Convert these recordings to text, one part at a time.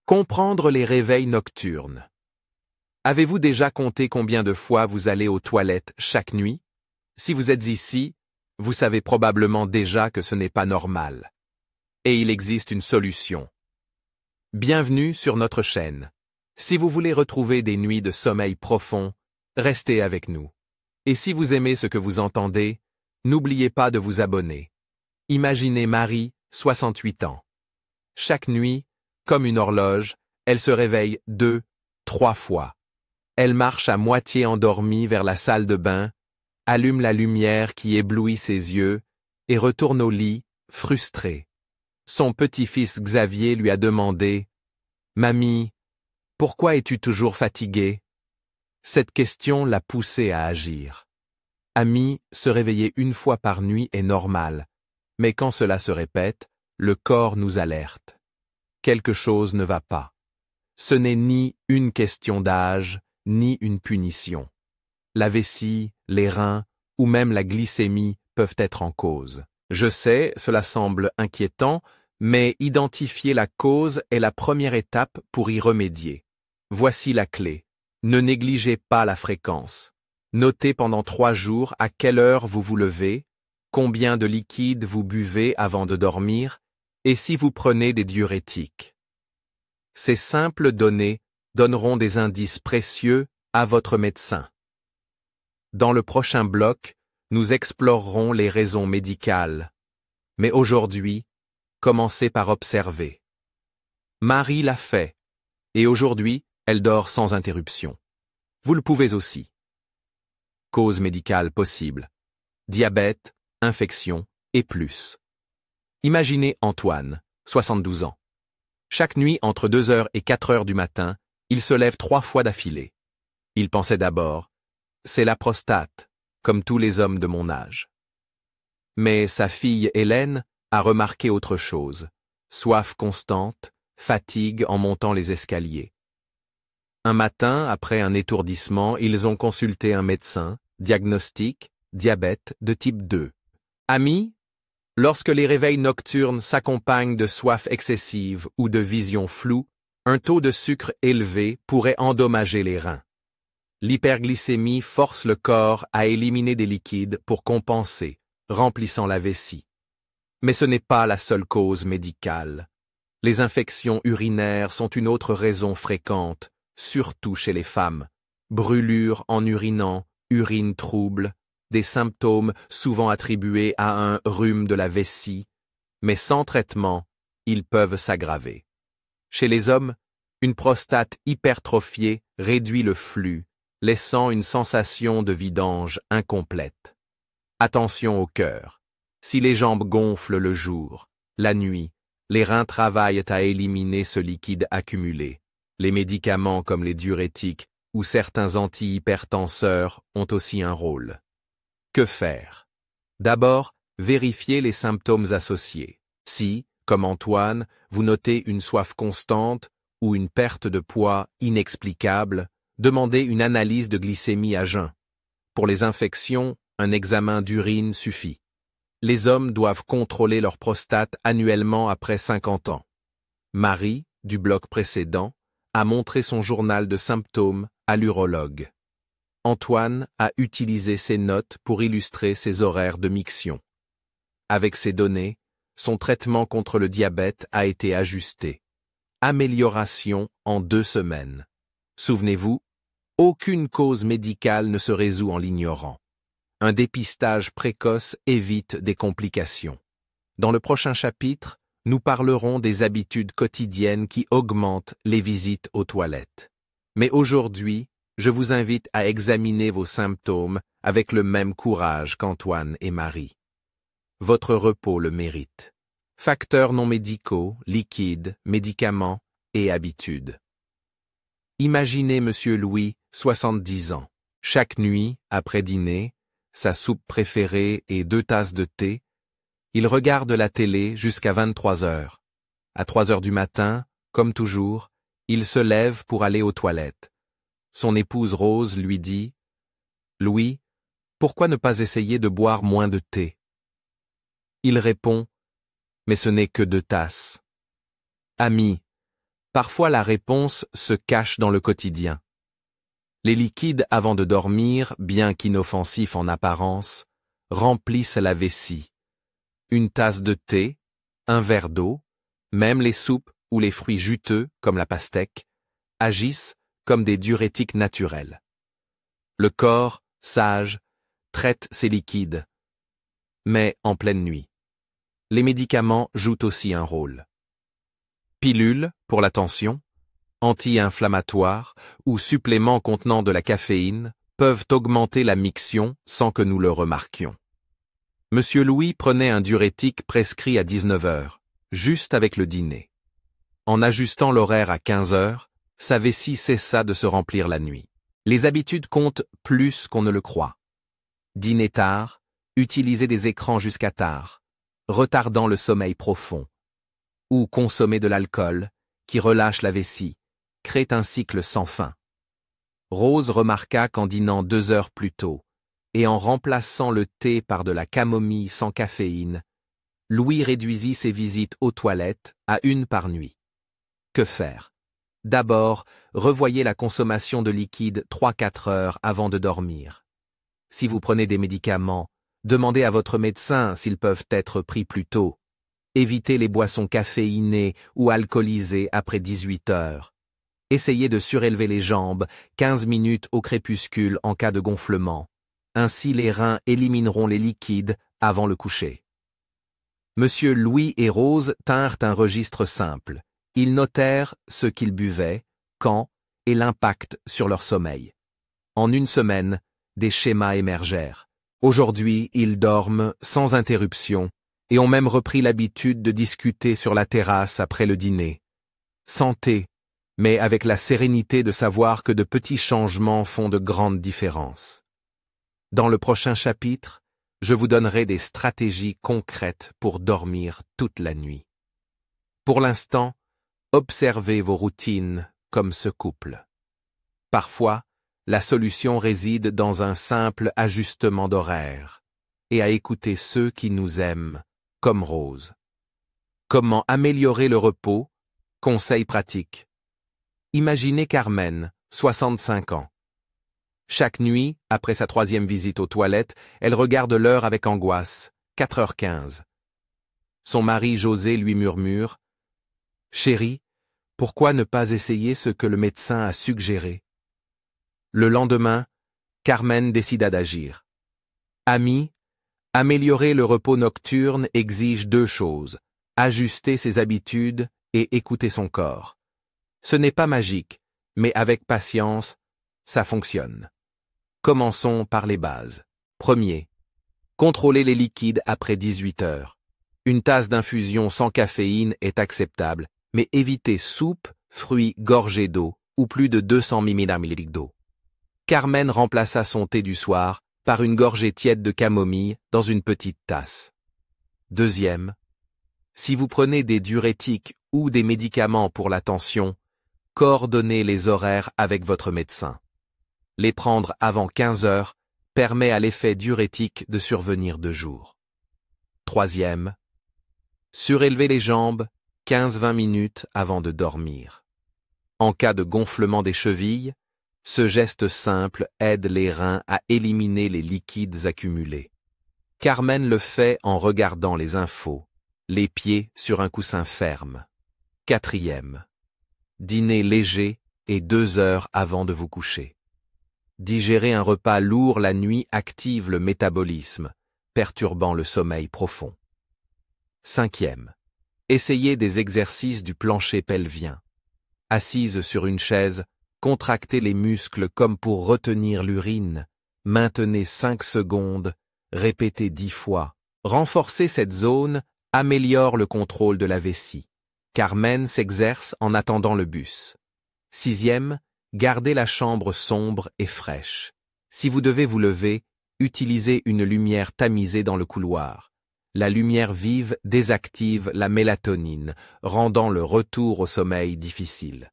Comprendre les réveils nocturnes. Avez-vous déjà compté combien de fois vous allez aux toilettes chaque nuit? Si vous êtes ici, vous savez probablement déjà que ce n'est pas normal. Et il existe une solution. Bienvenue sur notre chaîne. Si vous voulez retrouver des nuits de sommeil profond, restez avec nous. Et si vous aimez ce que vous entendez, n'oubliez pas de vous abonner. Imaginez Marie, 68 ans. Chaque nuit, comme une horloge, elle se réveille 2, 3 fois. Elle marche à moitié endormie vers la salle de bain, allume la lumière qui éblouit ses yeux et retourne au lit, frustrée. Son petit-fils Xavier lui a demandé « Mamie, pourquoi es-tu toujours fatiguée ?» Cette question l'a poussée à agir. Ami, se réveiller une fois par nuit est normal, mais quand cela se répète, le corps nous alerte. Quelque chose ne va pas. Ce n'est ni une question d'âge, ni une punition. La vessie, les reins, ou même la glycémie peuvent être en cause. Je sais, cela semble inquiétant, mais identifier la cause est la première étape pour y remédier. Voici la clé. Ne négligez pas la fréquence. Notez pendant 3 jours à quelle heure vous vous levez, combien de liquide vous buvez avant de dormir, et si vous prenez des diurétiques. Ces simples données donneront des indices précieux à votre médecin. Dans le prochain bloc, nous explorerons les raisons médicales. Mais aujourd'hui, commencez par observer. Marie l'a fait, et aujourd'hui, elle dort sans interruption. Vous le pouvez aussi. Cause médicale possible. Diabète, infection et plus. Imaginez Antoine, 72 ans. Chaque nuit entre 2 heures et 4 heures du matin, il se lève 3 fois d'affilée. Il pensait d'abord, c'est la prostate, comme tous les hommes de mon âge. Mais sa fille Hélène a remarqué autre chose, soif constante, fatigue en montant les escaliers. Un matin, après un étourdissement, ils ont consulté un médecin, diagnostic, diabète de type 2. Amis, lorsque les réveils nocturnes s'accompagnent de soif excessive ou de vision floue, un taux de sucre élevé pourrait endommager les reins. L'hyperglycémie force le corps à éliminer des liquides pour compenser, remplissant la vessie. Mais ce n'est pas la seule cause médicale. Les infections urinaires sont une autre raison fréquente, surtout chez les femmes. Brûlures en urinant, urine trouble, des symptômes souvent attribués à un rhume de la vessie, mais sans traitement, ils peuvent s'aggraver. Chez les hommes, une prostate hypertrophiée réduit le flux, laissant une sensation de vidange incomplète. Attention au cœur. Si les jambes gonflent le jour, la nuit, les reins travaillent à éliminer ce liquide accumulé. Les médicaments comme les diurétiques ou certains antihypertenseurs ont aussi un rôle. Que faire? D'abord, vérifiez les symptômes associés. Si, comme Antoine, vous notez une soif constante ou une perte de poids inexplicable, demandez une analyse de glycémie à jeun. Pour les infections, un examen d'urine suffit. Les hommes doivent contrôler leur prostate annuellement après 50 ans. Marie, du bloc précédent, a montré son journal de symptômes à l'urologue. Antoine a utilisé ses notes pour illustrer ses horaires de miction. Avec ces données, son traitement contre le diabète a été ajusté. Amélioration en 2 semaines. Souvenez-vous, aucune cause médicale ne se résout en l'ignorant. Un dépistage précoce évite des complications. Dans le prochain chapitre, nous parlerons des habitudes quotidiennes qui augmentent les visites aux toilettes. Mais aujourd'hui, je vous invite à examiner vos symptômes avec le même courage qu'Antoine et Marie. Votre repos le mérite. Facteurs non médicaux, liquides, médicaments et habitudes. Imaginez Monsieur Louis, 70 ans. Chaque nuit, après dîner, sa soupe préférée et 2 tasses de thé, il regarde la télé jusqu'à 23 heures. À 3 heures du matin, comme toujours, il se lève pour aller aux toilettes. Son épouse Rose lui dit « Louis, pourquoi ne pas essayer de boire moins de thé ?» Il répond « Mais ce n'est que 2 tasses. » Ami, Parfois la réponse se cache dans le quotidien. Les liquides avant de dormir, bien qu'inoffensifs en apparence, remplissent la vessie. Une tasse de thé, un verre d'eau, même les soupes ou les fruits juteux, comme la pastèque, agissent comme des diurétiques naturels. Le corps, sage, traite ces liquides, mais en pleine nuit. Les médicaments jouent aussi un rôle. Pilules pour la tension, anti-inflammatoires ou suppléments contenant de la caféine peuvent augmenter la miction sans que nous le remarquions. Monsieur Louis prenait un diurétique prescrit à 19 heures, juste avec le dîner. En ajustant l'horaire à 15 heures, sa vessie cessa de se remplir la nuit. Les habitudes comptent plus qu'on ne le croit. Dîner tard, utiliser des écrans jusqu'à tard, retardant le sommeil profond, ou consommer de l'alcool, qui relâche la vessie, crée un cycle sans fin. Rose remarqua qu'en dînant 2 heures plus tôt, et en remplaçant le thé par de la camomille sans caféine, Louis réduisit ses visites aux toilettes à 1 par nuit. Que faire? D'abord, revoyez la consommation de liquide 3-4 heures avant de dormir. Si vous prenez des médicaments, demandez à votre médecin s'ils peuvent être pris plus tôt. Évitez les boissons caféinées ou alcoolisées après 18 heures. Essayez de surélever les jambes 15 minutes au crépuscule en cas de gonflement. Ainsi les reins élimineront les liquides avant le coucher. Monsieur Louis et Rose tinrent un registre simple. Ils notèrent ce qu'ils buvaient, quand, et l'impact sur leur sommeil. En 1 semaine, des schémas émergèrent. Aujourd'hui, ils dorment sans interruption et ont même repris l'habitude de discuter sur la terrasse après le dîner. Santé, mais avec la sérénité de savoir que de petits changements font de grandes différences. Dans le prochain chapitre, je vous donnerai des stratégies concrètes pour dormir toute la nuit. Pour l'instant, observez vos routines comme ce couple. Parfois, la solution réside dans un simple ajustement d'horaire et à écouter ceux qui nous aiment, comme Rose. Comment améliorer le repos? Conseil pratique. Imaginez Carmen, 65 ans. Chaque nuit, après sa 3e visite aux toilettes, elle regarde l'heure avec angoisse, 4h15. Son mari José lui murmure « Chérie, pourquoi ne pas essayer ce que le médecin a suggéré ?» Le lendemain, Carmen décida d'agir. Amis, améliorer le repos nocturne exige 2 choses, ajuster ses habitudes et écouter son corps. Ce n'est pas magique, mais avec patience, ça fonctionne. Commençons par les bases. Premier, contrôler les liquides après 18 heures. Une tasse d'infusion sans caféine est acceptable, mais évitez soupe, fruits gorgés d'eau ou plus de 200 ml d'eau. Carmen remplaça son thé du soir par une gorgée tiède de camomille dans une petite tasse. Deuxième, si vous prenez des diurétiques ou des médicaments pour la tension, coordonnez les horaires avec votre médecin. Les prendre avant 15 heures permet à l'effet diurétique de survenir de jour. Troisième, surélever les jambes 15-20 minutes avant de dormir. En cas de gonflement des chevilles, ce geste simple aide les reins à éliminer les liquides accumulés. Carmen le fait en regardant les infos, les pieds sur un coussin ferme. Quatrième, dîner léger et 2 heures avant de vous coucher. Digérer un repas lourd la nuit active le métabolisme, perturbant le sommeil profond. Cinquième, essayez des exercices du plancher pelvien. Assise sur une chaise, contractez les muscles comme pour retenir l'urine, maintenez 5 secondes, répétez 10 fois. Renforcer cette zone améliore le contrôle de la vessie. Carmen s'exerce en attendant le bus. Sixième, gardez la chambre sombre et fraîche. Si vous devez vous lever, utilisez une lumière tamisée dans le couloir. La lumière vive désactive la mélatonine, rendant le retour au sommeil difficile.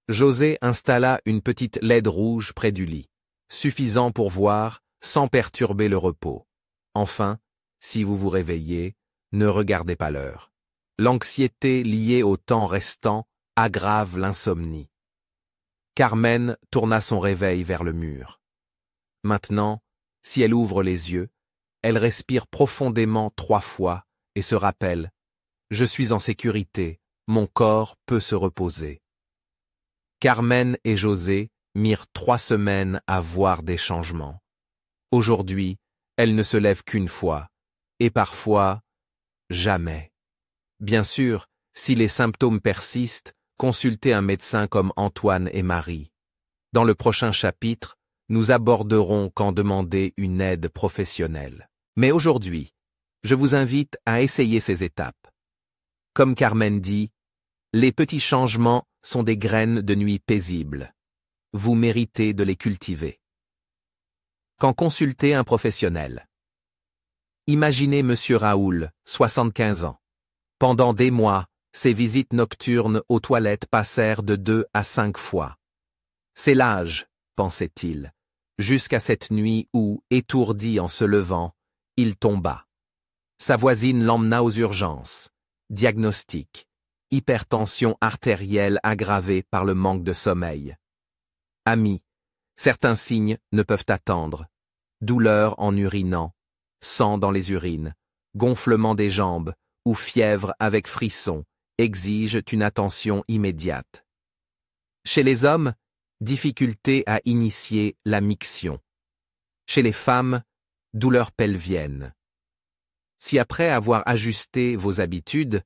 José installa une petite LED rouge près du lit, suffisant pour voir sans perturber le repos. Enfin, si vous vous réveillez, ne regardez pas l'heure. L'anxiété liée au temps restant aggrave l'insomnie. Carmen tourna son réveil vers le mur. Maintenant, si elle ouvre les yeux, elle respire profondément 3 fois et se rappelle « Je suis en sécurité, mon corps peut se reposer ». Carmen et José mirent 3 semaines à voir des changements. Aujourd'hui, elle ne se lève qu'une fois, et parfois, jamais. Bien sûr, si les symptômes persistent, consultez un médecin comme Antoine et Marie. Dans le prochain chapitre, nous aborderons quand demander une aide professionnelle. Mais aujourd'hui, je vous invite à essayer ces étapes. Comme Carmen dit, les petits changements sont des graines de nuit paisibles. Vous méritez de les cultiver. Quand consulter un professionnel. Imaginez Monsieur Raoul, 75 ans. Pendant des mois, ses visites nocturnes aux toilettes passèrent de 2 à 5 fois. C'est l'âge, pensait-il, jusqu'à cette nuit où, étourdi en se levant, il tomba. Sa voisine l'emmena aux urgences. Diagnostic: hypertension artérielle aggravée par le manque de sommeil. Amis, certains signes ne peuvent attendre. Douleur en urinant, sang dans les urines, gonflement des jambes ou fièvre avec frisson exigent une attention immédiate. Chez les hommes, difficulté à initier la miction. Chez les femmes, douleur pelvienne. Si après avoir ajusté vos habitudes,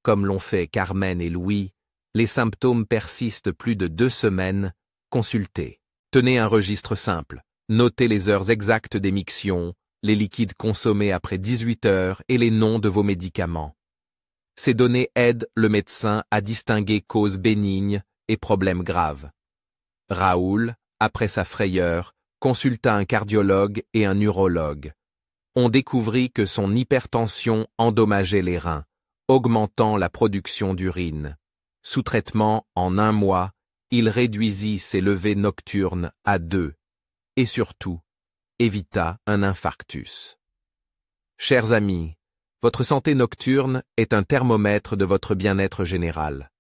comme l'ont fait Carmen et Louis, les symptômes persistent plus de 2 semaines, consultez. Tenez un registre simple. Notez les heures exactes des mictions, les liquides consommés après 18 heures et les noms de vos médicaments. Ces données aident le médecin à distinguer causes bénignes et problèmes graves. Raoul, après sa frayeur, consulta un cardiologue et un urologue. On découvrit que son hypertension endommageait les reins, augmentant la production d'urine. Sous traitement, en 1 mois, il réduisit ses levées nocturnes à 2. Et surtout, évita un infarctus. Chers amis, votre santé nocturne est un thermomètre de votre bien-être général.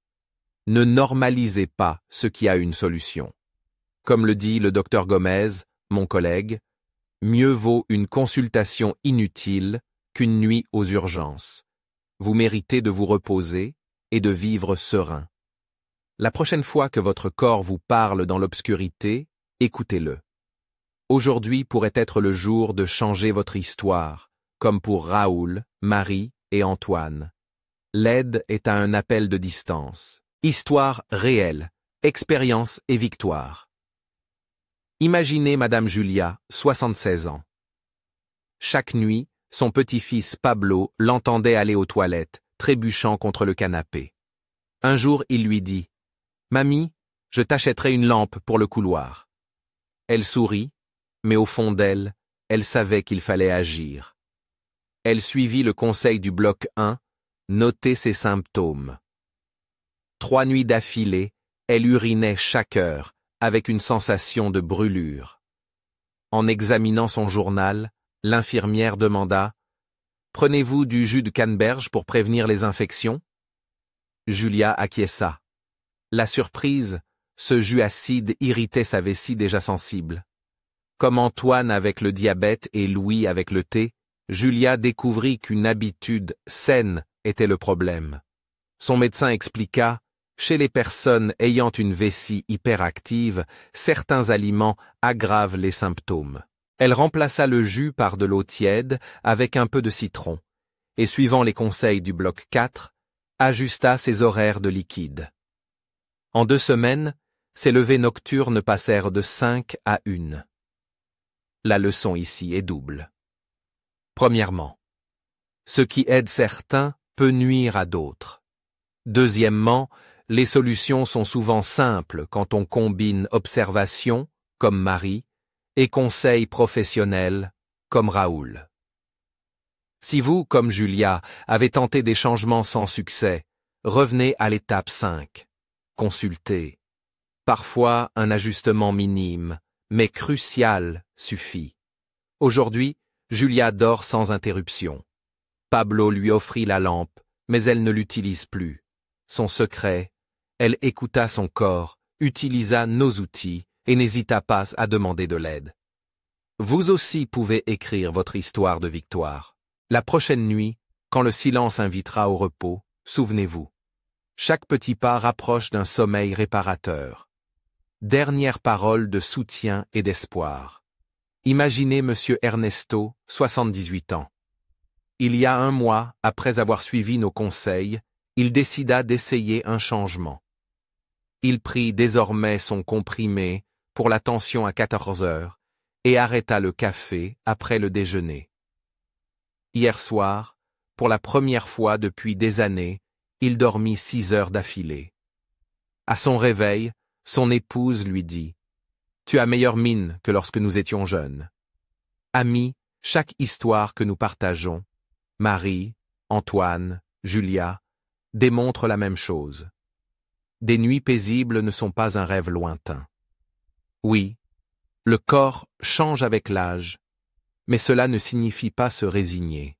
Ne normalisez pas ce qui a une solution. Comme le dit le docteur Gomez, mon collègue, mieux vaut une consultation inutile qu'une nuit aux urgences. Vous méritez de vous reposer et de vivre serein. La prochaine fois que votre corps vous parle dans l'obscurité, écoutez-le. Aujourd'hui pourrait être le jour de changer votre histoire, comme pour Raoul, Marie et Antoine. L'aide est à un appel de distance. Histoire réelle, expérience et victoire. Imaginez Madame Julia, 76 ans. Chaque nuit, son petit-fils Pablo l'entendait aller aux toilettes, trébuchant contre le canapé. Un jour, il lui dit « Mamie, je t'achèterai une lampe pour le couloir. » Elle sourit, mais au fond d'elle, elle savait qu'il fallait agir. Elle suivit le conseil du bloc 1, noter ses symptômes. 3 nuits d'affilée, elle urinait chaque heure, avec une sensation de brûlure. En examinant son journal, l'infirmière demanda « Prenez-vous du jus de canneberge pour prévenir les infections ?» Julia acquiesça. La surprise, ce jus acide irritait sa vessie déjà sensible. Comme Antoine avec le diabète et Louis avec le thé, Julia découvrit qu'une habitude saine était le problème. Son médecin expliqua « Chez les personnes ayant une vessie hyperactive, certains aliments aggravent les symptômes. » Elle remplaça le jus par de l'eau tiède avec un peu de citron, et suivant les conseils du bloc 4, ajusta ses horaires de liquide. En 2 semaines, ses levées nocturnes passèrent de 5 à 1. La leçon ici est double. Premièrement, ce qui aide certains peut nuire à d'autres. Deuxièmement, les solutions sont souvent simples quand on combine observation, comme Marie, et conseils professionnels, comme Raoul. Si vous, comme Julia, avez tenté des changements sans succès, revenez à l'étape 5. Consultez. Parfois, un ajustement minime, mais crucial, suffit. Aujourd'hui, Julia dort sans interruption. Pablo lui offrit la lampe, mais elle ne l'utilise plus. Son secret, Elle écouta son corps, utilisa nos outils et n'hésita pas à demander de l'aide. Vous aussi pouvez écrire votre histoire de victoire. La prochaine nuit, quand le silence invitera au repos, souvenez-vous. Chaque petit pas rapproche d'un sommeil réparateur. Dernière parole de soutien et d'espoir. Imaginez Monsieur Ernesto, 78 ans. Il y a un mois, après avoir suivi nos conseils, il décida d'essayer un changement. Il prit désormais son comprimé pour la tension à 14 heures et arrêta le café après le déjeuner. Hier soir, pour la première fois depuis des années, il dormit 6 heures d'affilée. À son réveil, son épouse lui dit « Tu as meilleure mine que lorsque nous étions jeunes. » Amis, chaque histoire que nous partageons, Marie, Antoine, Julia, démontre la même chose. Des nuits paisibles ne sont pas un rêve lointain. Oui, le corps change avec l'âge, mais cela ne signifie pas se résigner.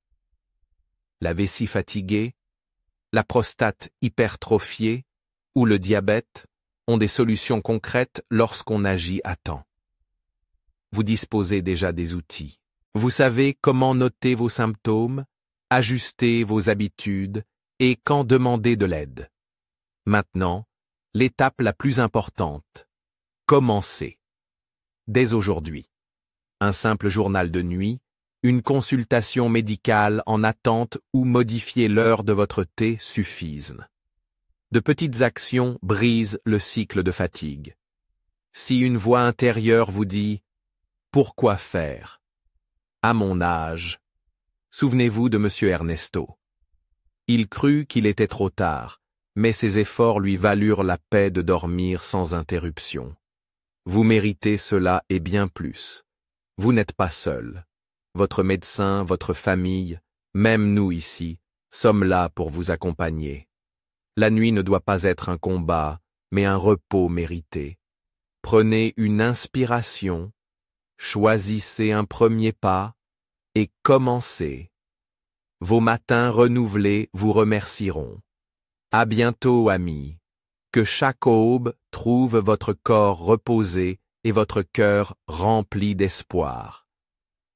La vessie fatiguée, la prostate hypertrophiée ou le diabète ont des solutions concrètes lorsqu'on agit à temps. Vous disposez déjà des outils. Vous savez comment noter vos symptômes, ajuster vos habitudes et quand demander de l'aide. Maintenant, l'étape la plus importante. Commencez. Dès aujourd'hui. Un simple journal de nuit, une consultation médicale en attente ou modifier l'heure de votre thé suffisent. De petites actions brisent le cycle de fatigue. Si une voix intérieure vous dit « Pourquoi faire ? À mon âge », souvenez-vous de Monsieur Ernesto. Il crut qu'il était trop tard, mais ses efforts lui valurent la paix de dormir sans interruption. Vous méritez cela et bien plus. Vous n'êtes pas seul. Votre médecin, votre famille, même nous ici, sommes là pour vous accompagner. La nuit ne doit pas être un combat, mais un repos mérité. Prenez une inspiration, choisissez un premier pas et commencez. Vos matins renouvelés vous remercieront. À bientôt, amis. Que chaque aube trouve votre corps reposé et votre cœur rempli d'espoir.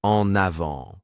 En avant.